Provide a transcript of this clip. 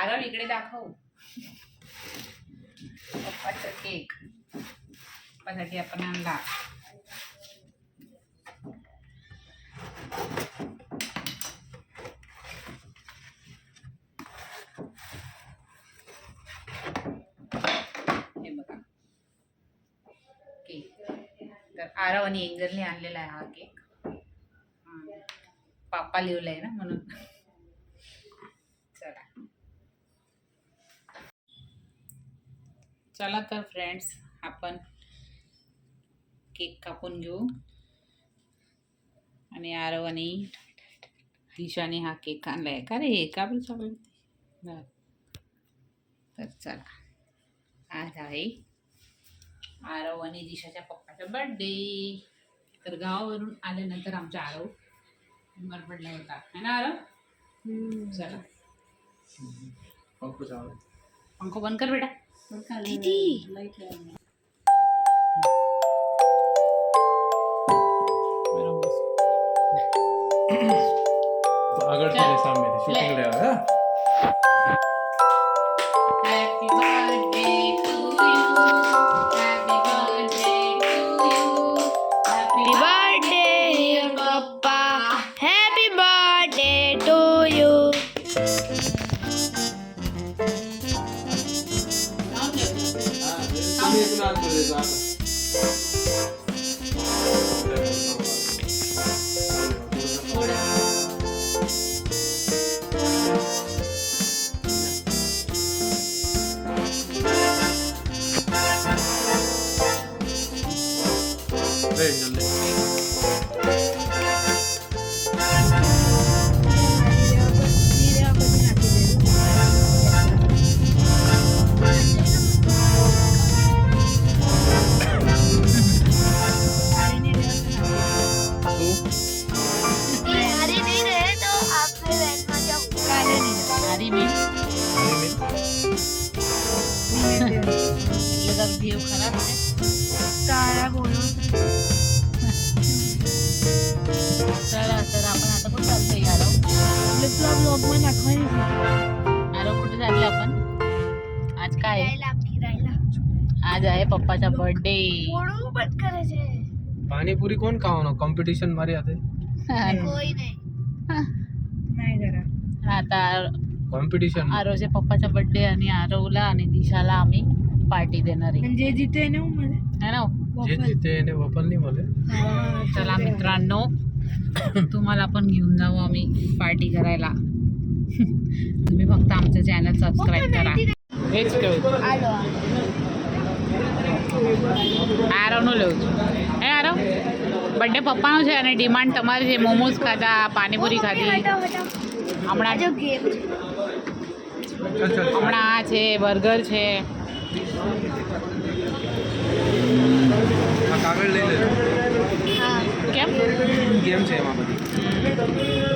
आरव इकडे दाखव. पप्पाचा केक पप्पासाठी आपण आणला. हे बघा केक. तर आरव आणि एंजलने आणलेला आहे हा केक. पापा लिहिलंय ना म्हणून. चला तर फ्रेंड्स आपण केक कापून घेऊ. आणि आरव आणि दिशाने हा केक आणलाय. का रे हे का बरं चालू. तर चला आज आहे आरव आणि दिशाच्या पप्पाचा बर्थडे. तर गावावरून आल्यानंतर आमच्या आरव बडबडला होता है ना आरव. चला पंखो बंद कर बेटा. दीदी अगर तेरे सामने थी शूटिंग ले आया. Happy birthday to you. Happy birthday to you. Happy birthday पप्पा. Happy birthday to you. Video खराब आहे. तारा बोलो. चला तर आपण आता कुठे चालतोय आरव. आपल्या ब्लॉग मध्ये दाखवायचं. आरव कुठे चाललो आपण आज. काय फिरायला. आज आहे पप्पाचा बर्थडे. फोडू बंद करायचे. पानीपुरी कौन खाओ कंपटीशन मारी आते कोई नाही करा. आता कॉम्पिटिशन. आरवच्या पप्पाचा बर्थडे आणि आरवला आणि दिशाला आम्ही पार्टी देणार आहे. म्हणजे जिथे ना मला है ना. जे जिथे ने वफल नाही मले. चला मित्रांनो तुम्हाला पण घेऊन जाऊ आम्ही पार्टी करायला. तुम्ही फक्त आमचं चॅनल सबस्क्राईब करा. हेच केव आलो. આરવનું લેવું છું. હે આરવ બર્થડે પપ્પાનો છે અને ડિમાન્ડ તમારી છે. મોમોઝ ખાધા, પાણીપુરી ખાધી. હમણાં હમણાં આ છે બર્ગર છે. કાગળ લઈ લે. કેમ ગેમ છે એમાં બધી.